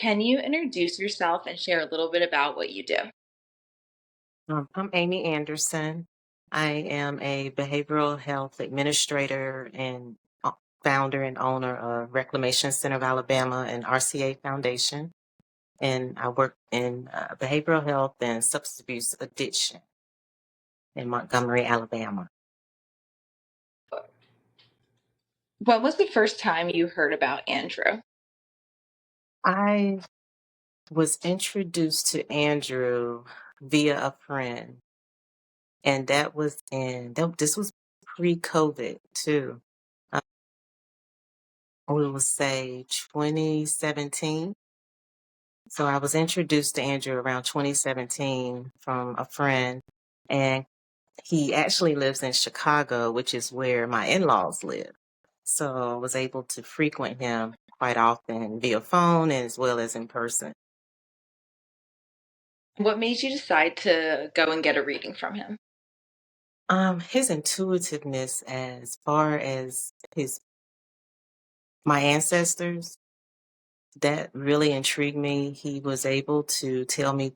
Can you introduce yourself and share a little bit about what you do? I'm Amy Anderson. I am a behavioral health administrator and founder and owner of Reclamation Center of Alabama and RCA Foundation. And I work in behavioral health and substance abuse addiction in Montgomery, Alabama. When was the first time you heard about Andrew? I was introduced to Andrew via a friend, and this was pre-COVID too. Uh, we will say 2017. So I was introduced to Andrew around 2017 from a friend, and he actually lives in Chicago, which is where my in-laws live. So I was able to frequent him quite often via phone as well as in person. What made you decide to go and get a reading from him? His intuitiveness as far as his my ancestors, that really intrigued me. He was able to tell me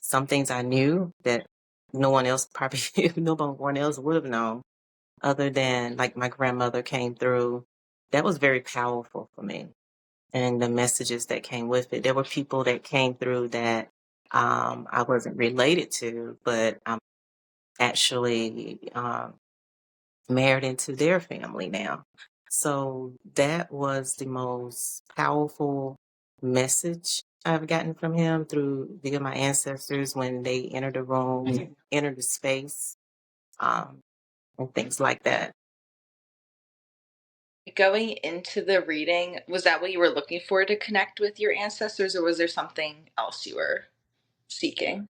some things I knew that no one else probably no one else would have known other than like my grandmother came through. That was very powerful for me. And the messages that came with it. There were people that came through that I wasn't related to, but I'm actually married into their family now. So that was the most powerful message I've gotten from him through via my ancestors when they entered the room, entered the space, um, and things like that. Going into the reading, was that what you were looking for to connect with your ancestors, or was there something else you were seeking?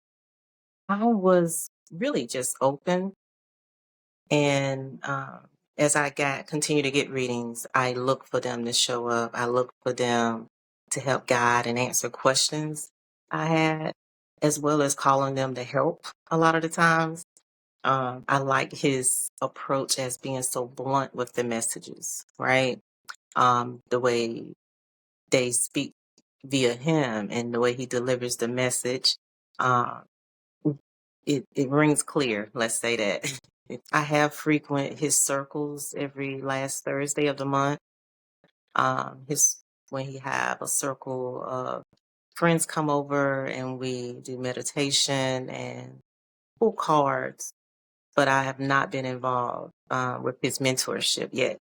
I was really just open, and as I got continue to get readings, I look for them to show up. I look for them to help guide and answer questions I had, as well as calling them to help. A lot of the times, I like his approach as being so blunt with the messages, right? The way they speak via him and the way he delivers the message. Um, it rings clear, let's say that. I have frequent his circles every last Thursday of the month. His when he have a circle of friends come over and we do meditation and pull cards, but I have not been involved with his mentorship yet.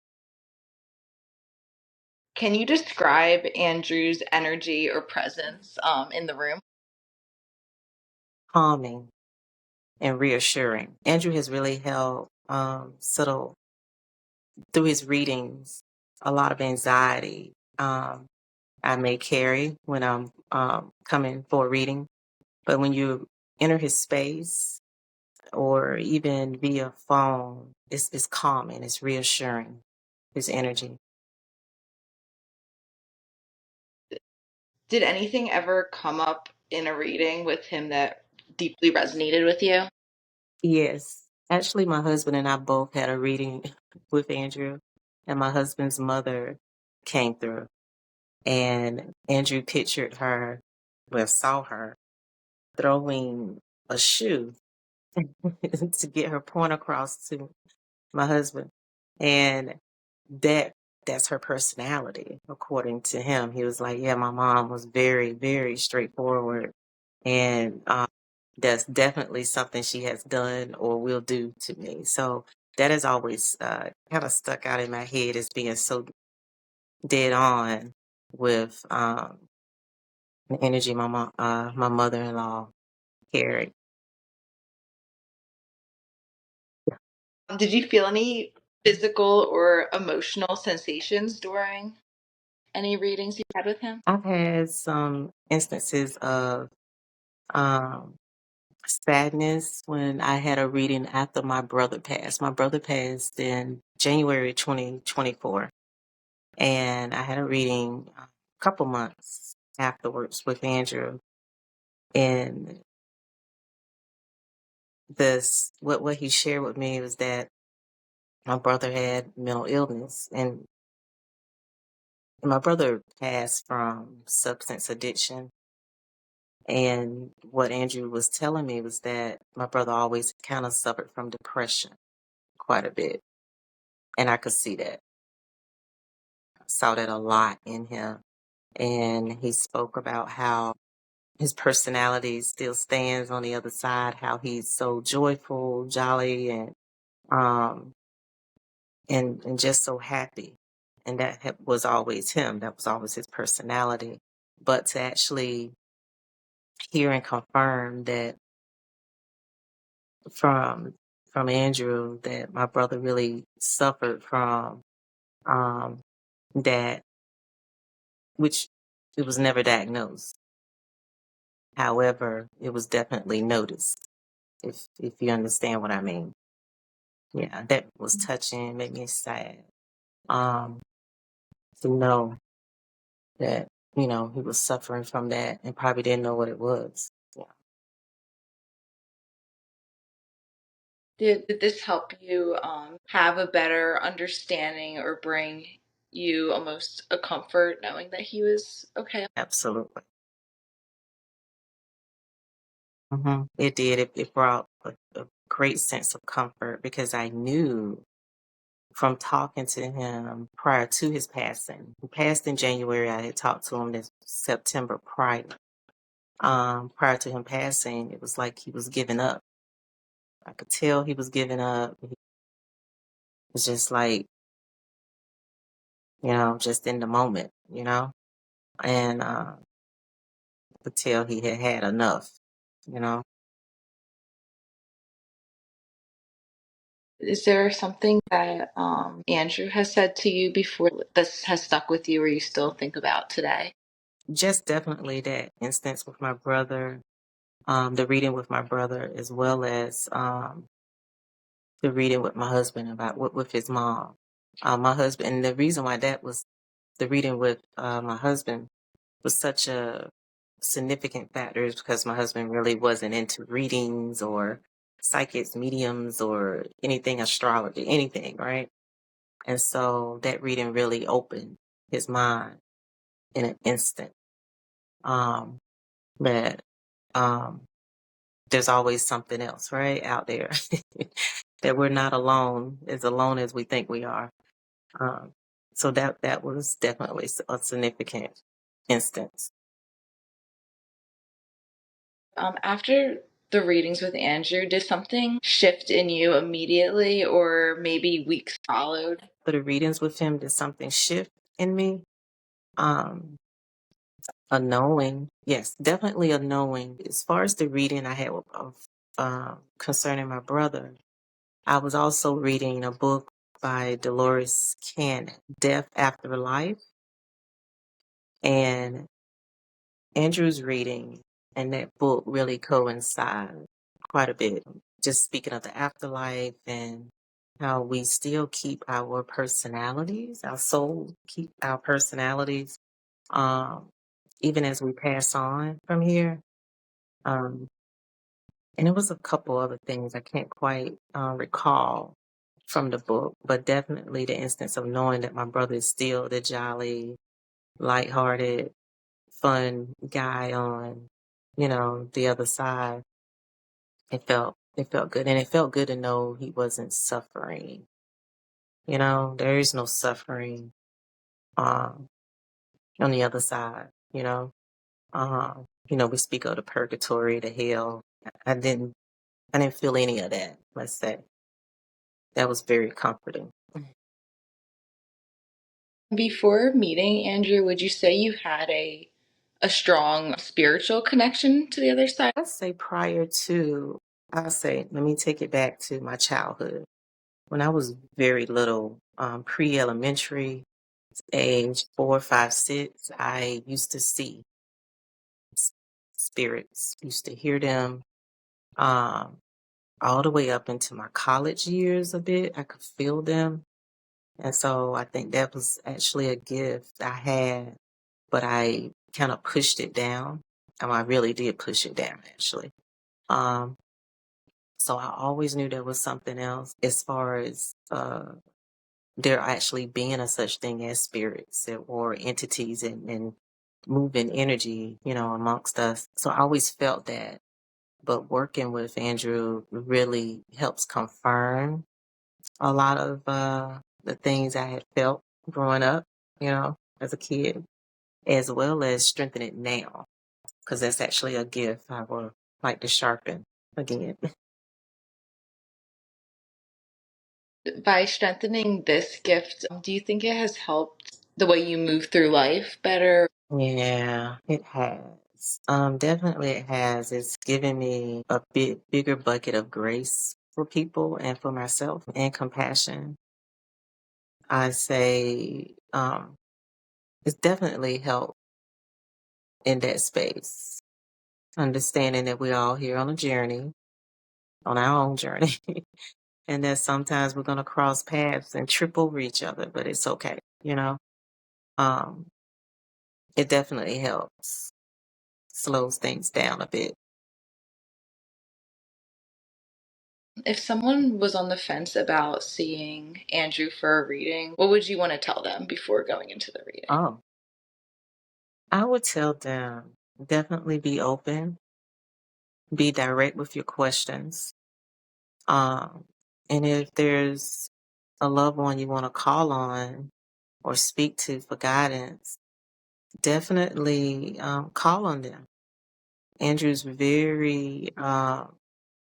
Can you describe Andrew's energy or presence in the room? Calming and reassuring. Andrew has really held subtle through his readings a lot of anxiety I may carry when I'm coming for a reading. But when you enter his space or even via phone, it's calming, it's reassuring, his energy. Did anything ever come up in a reading with him that deeply resonated with you? Yes. Actually, my husband and I both had a reading with Andrew, and my husband's mother came through. And Andrew pictured her, well, saw her throwing a shoe to get her point across to my husband. And that that's her personality, according to him. He was like, yeah, my mom was very, very straightforward. And that's definitely something she has done or will do to me. So that has always kind of stuck out in my head as being so dead on with the energy my mother-in-law carried. Did you feel any physical or emotional sensations during any readings you had with him? I've had some instances of um, sadness when I had a reading after my brother passed. My brother passed in January 2024, and I had a reading a couple months afterwards with Andrew. And what he shared with me was that my brother had mental illness, and my brother passed from substance addiction. And what Andrew was telling me was that my brother always kind of suffered from depression quite a bit. And I could see that. I saw that a lot in him. And he spoke about how his personality still stands on the other side, how he's so joyful, jolly, um and just so happy. And that was always him. That was always his personality. But to actually hear and confirm that from from Andrew that my brother really suffered from um that, which it was never diagnosed. However, it was definitely noticed, if you understand what I mean. Yeah, that was touching, made me sad. Um, to know that, he was suffering from that and probably didn't know what it was. Yeah, Did this help you have a better understanding or bring you almost a comfort knowing that he was okay? absolutely. It did. It brought a great sense of comfort because I knew from talking to him prior to his passing. He passed in January. I had talked to him this September prior. Prior to him passing, it was like he was giving up. I could tell he was giving up. He was just like, just in the moment. And I could tell he had had enough, you know. Is there something that Andrew has said to you before this has stuck with you or you still think about today? Just definitely that instance with my brother, the reading with my brother, as well as the reading with my husband about with his mom. My husband, and the reason why that was the reading with my husband was such a significant factor is because my husband really wasn't into readings or psychics, mediums, or anything astrology, anything, right? And so that reading really opened his mind in an instant. Um, that um, there's always something else, right, out there. That we're not alone as we think we are. Um, so that was definitely a significant instance. After the readings with Andrew, did something shift in you immediately or maybe weeks followed? For the readings with him, did something shift in me? Um, a knowing, yes, definitely a knowing. As far as the reading I had concerning my brother, I was also reading a book by Dolores Cannon, Death After Life, and Andrew's reading and that book really coincide quite a bit. Just speaking of the afterlife and how we still keep our personalities, our soul keep our personalities, um, even as we pass on from here. Um, and it was a couple other things I can't quite recall from the book, but definitely the instance of knowing that my brother is still the jolly, lighthearted, fun guy on, the other side. It felt good. And it felt good to know he wasn't suffering. There is no suffering um on the other side, you know. We speak of the purgatory, the hell. I didn't feel any of that, let's say. That was very comforting. Before meeting Andrew, would you say you had a strong spiritual connection to the other side? Let's say I'll say, let me take it back to my childhood. When I was very little, pre-elementary, age 4, 5, 6, I used to see s- spirits, used to hear them, um, all the way up into my college years a bit. I could feel them. And so I think that was actually a gift I had, but I kind of pushed it down. I really did push it down, actually. Um, so I always knew there was something else as far as there actually being a such thing as spirits or entities and moving energy, amongst us. So I always felt that. But working with Andrew really helps confirm a lot of the things I had felt growing up, as a kid, as well as strengthen it now, because that's actually a gift I would like to sharpen again. By strengthening this gift, do you think it has helped the way you move through life better? Yeah, it has. Definitely it has. It's given me a bigger bucket of grace for people and for myself and compassion. I say, it's definitely helped in that space. Understanding that we're all here on a journey, on our own journey, and that sometimes we're going to cross paths and trip over each other, but it's okay. Um, it definitely helps, slows things down a bit. If someone was on the fence about seeing Andrew for a reading, what would you want to tell them before going into the reading? Oh, I would tell them definitely be open, be direct with your questions. Um, and if there's a loved one you want to call on or speak to for guidance, definitely call on them. Andrew's very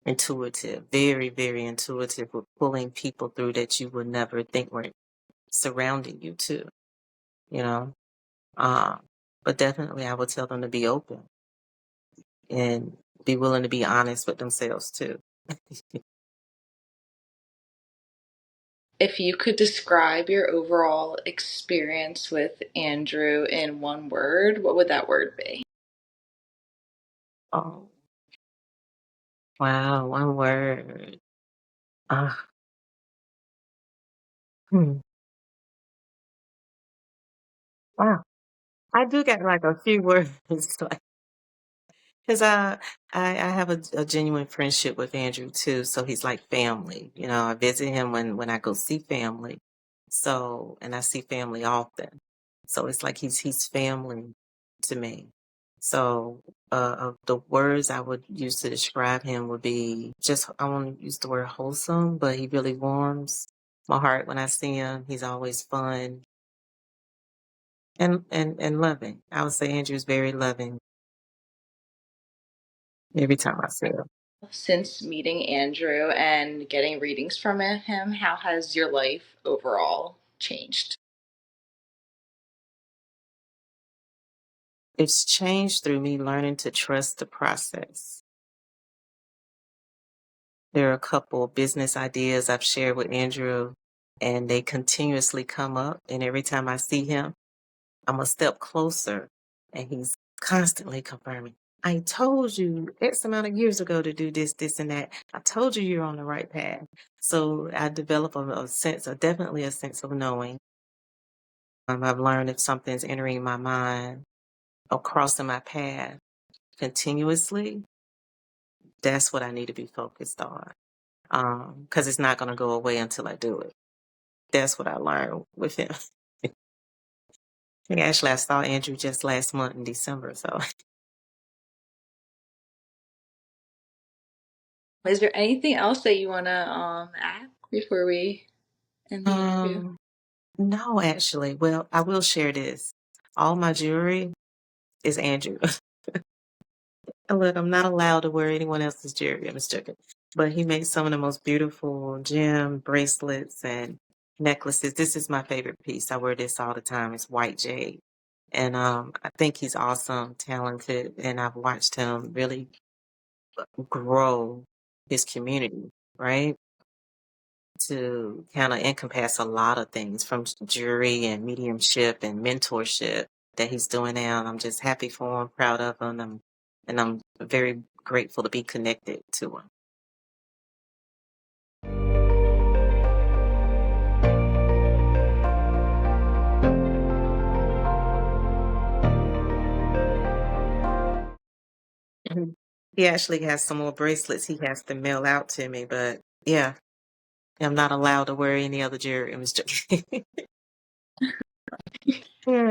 intuitive, very, very intuitive with pulling people through that you would never think were surrounding you too, you know. Um, but definitely I would tell them to be open and be willing to be honest with themselves too. If you could describe your overall experience with Andrew in one word, what would that word be? Oh, wow, one word. Uh, hmm, wow. I do get like a few words. Like, because I have a genuine friendship with Andrew too, so he's like family. I visit him when I go see family. So, and I see family often. So it's like he's family to me. So, of the words I would use to describe him would be just, I want to use the word wholesome, but he really warms my heart when I see him. He's always fun and loving. I would say Andrew's very loving every time I see him. Since meeting Andrew and getting readings from him, how has your life overall changed? It's changed through me learning to trust the process. There are a couple business ideas I've shared with Andrew, and they continuously come up. And every time I see him, I'm a step closer, and he's constantly confirming. I told you X amount of years ago to do this, this, and that. I told you you're on the right path. So I develop a sense, definitely a sense of knowing. I've learned if something's entering my mind or crossing my path continuously, that's what I need to be focused on. Because it's not going to go away until I do it. That's what I learned with him. And actually, I saw Andrew just last month in December. So, Is there anything else that you want to add before we end the interview? um, no, actually, well, I will share this. All my jewelry is Andrew. And look, I'm not allowed to wear anyone else's jewelry. I'm just joking. But he makes some of the most beautiful gem bracelets and necklaces. This is my favorite piece. I wear this all the time. It's white jade. And I think he's awesome, talented, and I've watched him really grow his community, right? To kind of encompass a lot of things from jury and mediumship and mentorship that he's doing now. And I'm just happy for him, proud of him, and I'm very grateful to be connected to him. Mhm. He actually has some more bracelets he has to mail out to me, but yeah, I'm not allowed to wear any other jewelry. It was just